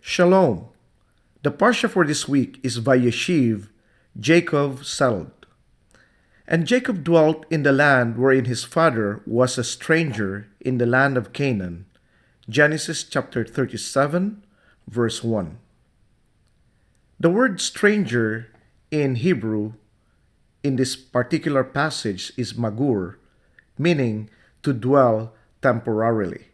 Shalom. The Parsha for this week is Vayeishev, Jacob settled. And Jacob dwelt in the land wherein his father was a stranger in the land of Canaan. Genesis chapter 37, verse 1. The word stranger in Hebrew in this particular passage is magur, meaning to dwell temporarily.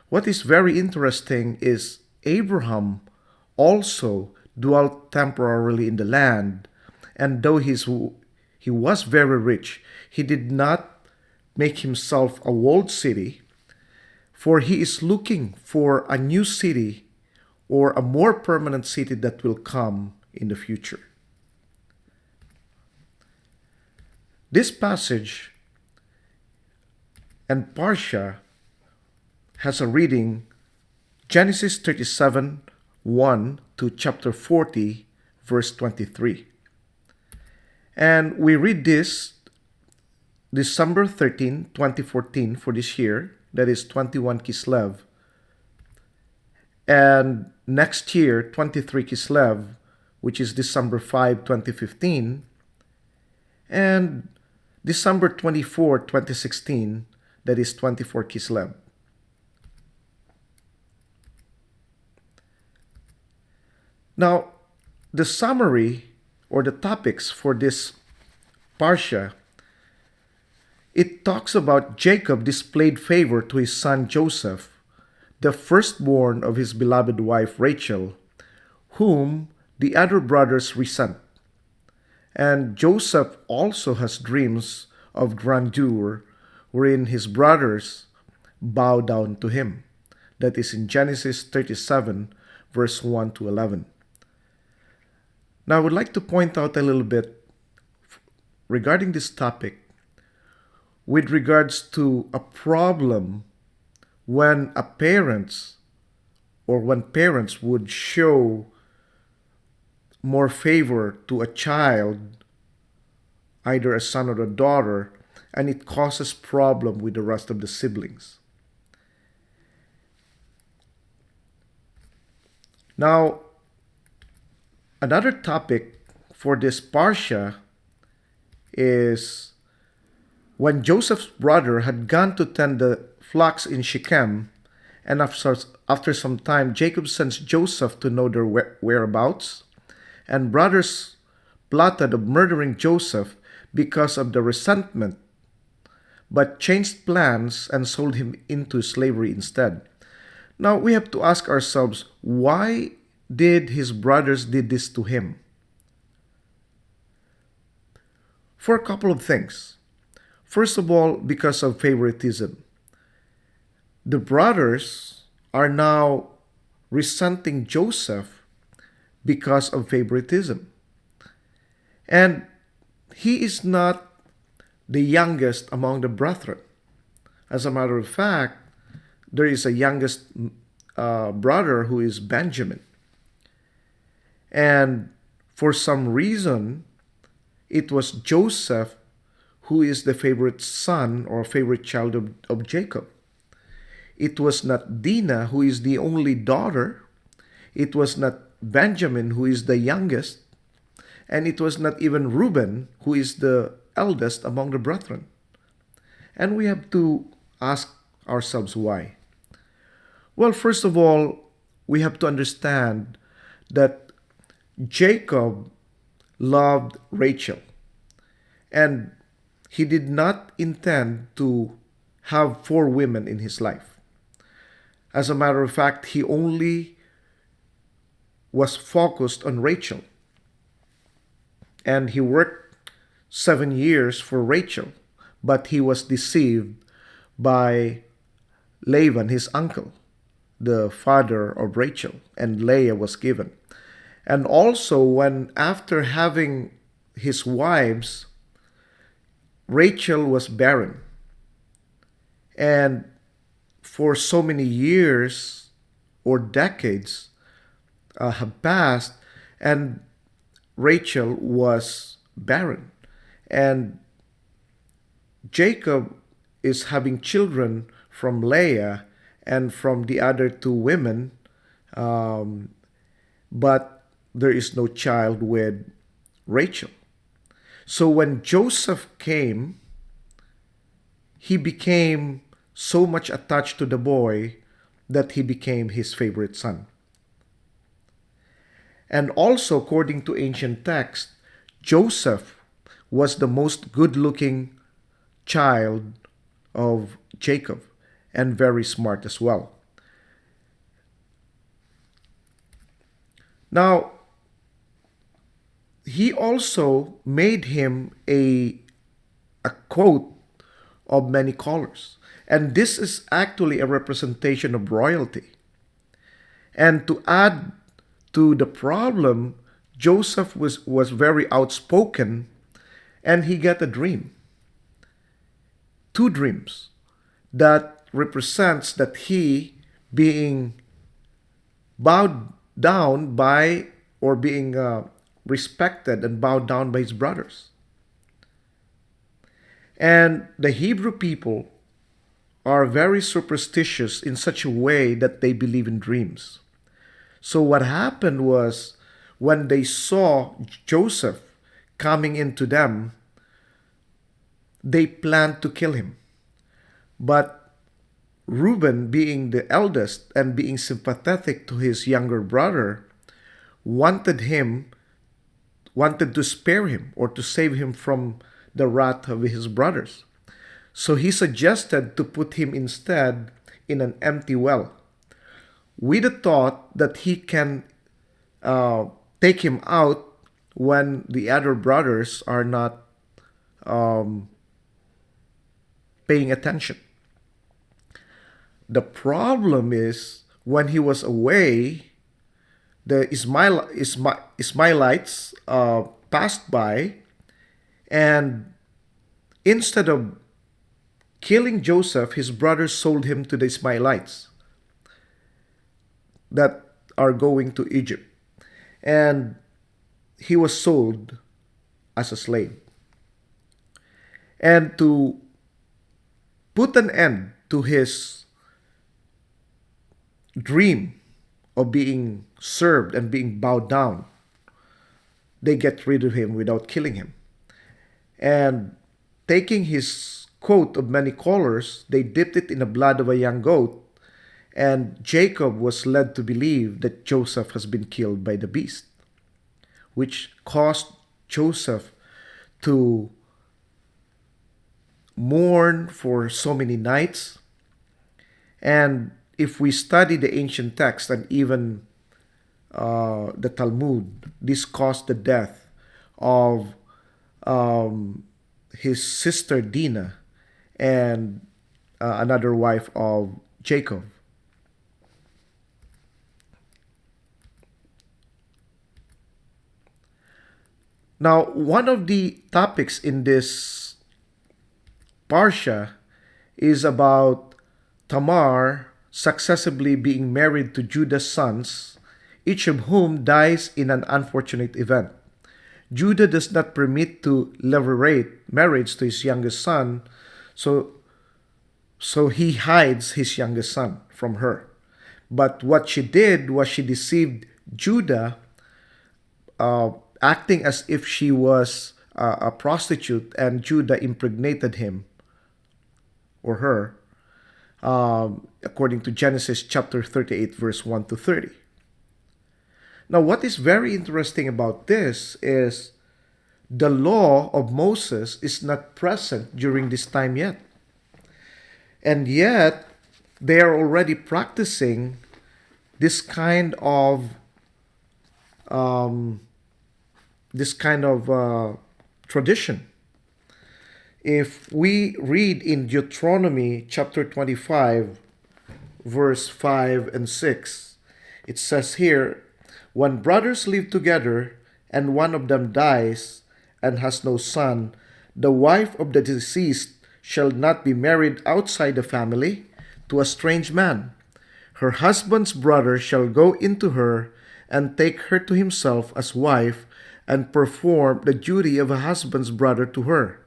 What is very interesting is Abraham also dwelt temporarily in the land, and though he was very rich, he did not make himself a walled city, for he is looking for a new city or a more permanent city that will come in the future. This passage and Parsha has a reading Genesis 37, 1 to chapter 40, verse 23. And we read this December 13, 2014 for this year, that is 21 Kislev. And next year, 23 Kislev, which is December 5, 2015. And December 24, 2016, that is 24 Kislev. Now, the summary or the topics for this Parsha, it talks about Jacob displayed favor to his son Joseph, the firstborn of his beloved wife Rachel, whom the other brothers resent. And Joseph also has dreams of grandeur wherein his brothers bow down to him. That is in Genesis 37, verse 1 to 11. Now, I would like to point out a little bit regarding this topic with regards to a problem when parents would show more favor to a child, either a son or a daughter, and it causes problem with the rest of the siblings. Now, another topic for this Parsha is when Joseph's brother had gone to tend the flocks in Shechem, and after some time, Jacob sends Joseph to know their whereabouts, and brothers plotted of murdering Joseph because of the resentment, but changed plans and sold him into slavery instead. Now, we have to ask ourselves, why did his brothers did this to him? For a couple of things. First of all, because of favoritism. The brothers are now resenting Joseph because of favoritism. And he is not the youngest among the brethren. As a matter of fact, there is a youngest brother who is Benjamin. And for some reason, it was Joseph who is the favorite son or favorite child of Jacob. It was not Dinah, who is the only daughter. It was not Benjamin, who is the youngest. And it was not even Reuben, who is the eldest among the brethren. And we have to ask ourselves why. Well, first of all, we have to understand that Jacob loved Rachel, and he did not intend to have 4 women in his life. As a matter of fact, he only was focused on Rachel, and he worked 7 years for Rachel, but he was deceived by Laban, his uncle, the father of Rachel, and Leah was given. And also, when after having his wives, Rachel was barren. And for so many years or decades have passed, and Rachel was barren. And Jacob is having children from Leah and from the other 2 women, Um, but there is no child with Rachel. So when Joseph came, he became so much attached to the boy that he became his favorite son. And also, according to ancient text, Joseph was the most good looking child of Jacob and very smart as well. Now, he also made him a coat of many colors. And this is actually a representation of royalty. And to add to the problem, Joseph was very outspoken and he got a dream. Two dreams that represents that he being bowed down by or being respected and bowed down by his brothers. And the Hebrew people are very superstitious in such a way that they believe in dreams. So what happened was when they saw Joseph coming into them, they planned to kill him. But Reuben, being the eldest and being sympathetic to his younger brother, wanted to spare him or to save him from the wrath of his brothers. So he suggested to put him instead in an empty well, with the thought that he can take him out when the other brothers are not um, paying attention. The problem is when he was away, the Ismailites passed by, and instead of killing Joseph, his brothers sold him to the Ismailites that are going to Egypt. And he was sold as a slave. And to put an end to his dream of being served and being bowed down, they get rid of him without killing him. And taking his coat of many colors, they dipped it in the blood of a young goat, and Jacob was led to believe that Joseph has been killed by the beast, which caused Joseph to mourn for so many nights. And if we study the ancient text and even the Talmud, this caused the death of his sister Dinah and another wife of Jacob. Now, one of the topics in this Parsha is about Tamar successively being married to Judah's sons, each of whom dies in an unfortunate event. Judah does not permit to levirate marriage to his youngest son, so he hides his youngest son from her. But what she did was she deceived Judah, acting as if she was a prostitute, and Judah impregnated him or her, according to Genesis chapter 38, verse 1 to 30. Now, what is very interesting about this is the law of Moses is not present during this time yet. And yet, they are already practicing this kind of tradition. If we read in Deuteronomy chapter 25, verse 5 and 6, it says here, when brothers live together and one of them dies and has no son, the wife of the deceased shall not be married outside the family to a strange man. Her husband's brother shall go into her and take her to himself as wife and perform the duty of a husband's brother to her.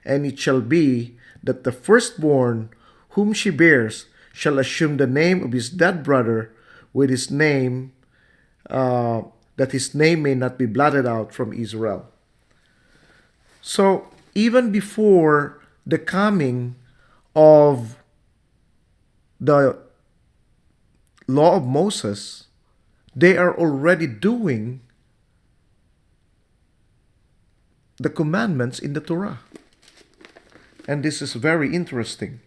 And it shall be that the firstborn whom she bears shall assume the name of his dead brother with his name, that his name may not be blotted out from Israel. So even before the coming of the law of Moses, they are already doing the commandments in the Torah. And this is very interesting.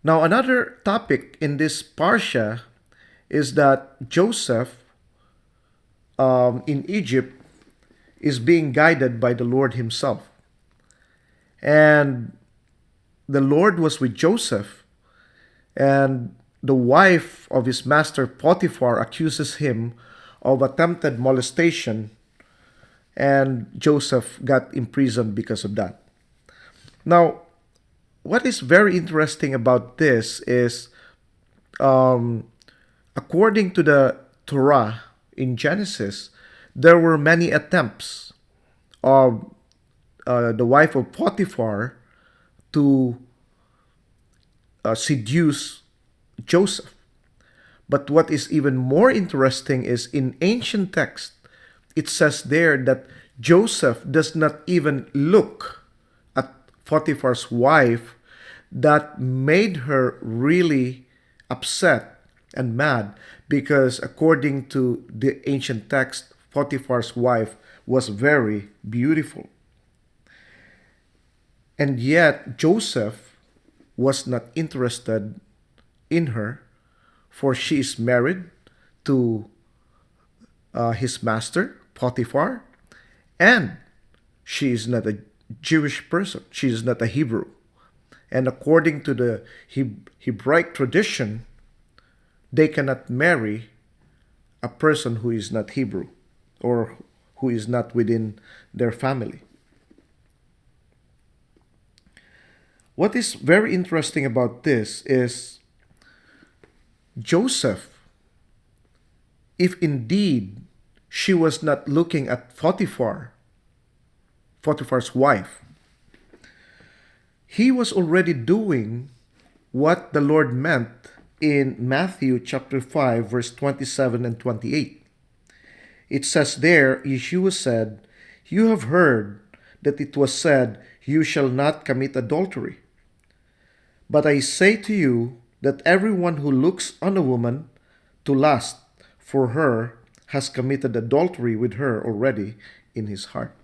Now, another topic in this Parsha is that Joseph in Egypt is being guided by the Lord himself. And the Lord was with Joseph, and the wife of his master Potiphar accuses him of attempted molestation, and Joseph got imprisoned because of that. Now, what is very interesting about this is, according to the Torah in Genesis, there were many attempts of the wife of Potiphar to seduce Joseph. But what is even more interesting is in ancient text, it says there that Joseph does not even look at Potiphar's wife. That made her really upset and mad, because according to the ancient text, Potiphar's wife was very beautiful. And yet Joseph was not interested in her, for she is married to his master, Potiphar, and she is not a Jewish person. She is not a Hebrew. And according to the Hebraic tradition, they cannot marry a person who is not Hebrew or who is not within their family. What is very interesting about this is Joseph, if indeed she was not looking at Potiphar's wife, he was already doing what the Lord meant in Matthew chapter 5, verse 27 and 28. It says there, Yeshua said, "You have heard that it was said, 'You shall not commit adultery.' But I say to you that everyone who looks on a woman to lust for her has committed adultery with her already in his heart."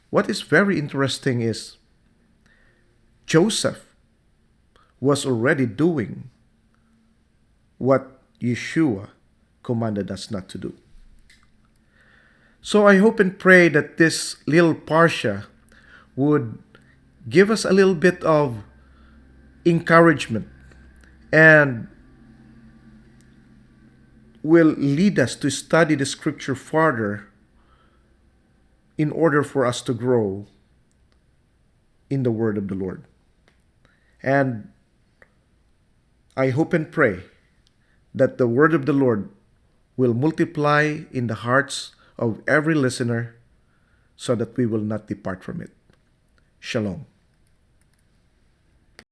What is very interesting is Joseph was already doing what Yeshua commanded us not to do. So I hope and pray that this little Parsha would give us a little bit of encouragement and will lead us to study the scripture further in order for us to grow in the word of the Lord. And I hope and pray that the word of the Lord will multiply in the hearts of every listener so that we will not depart from it. Shalom.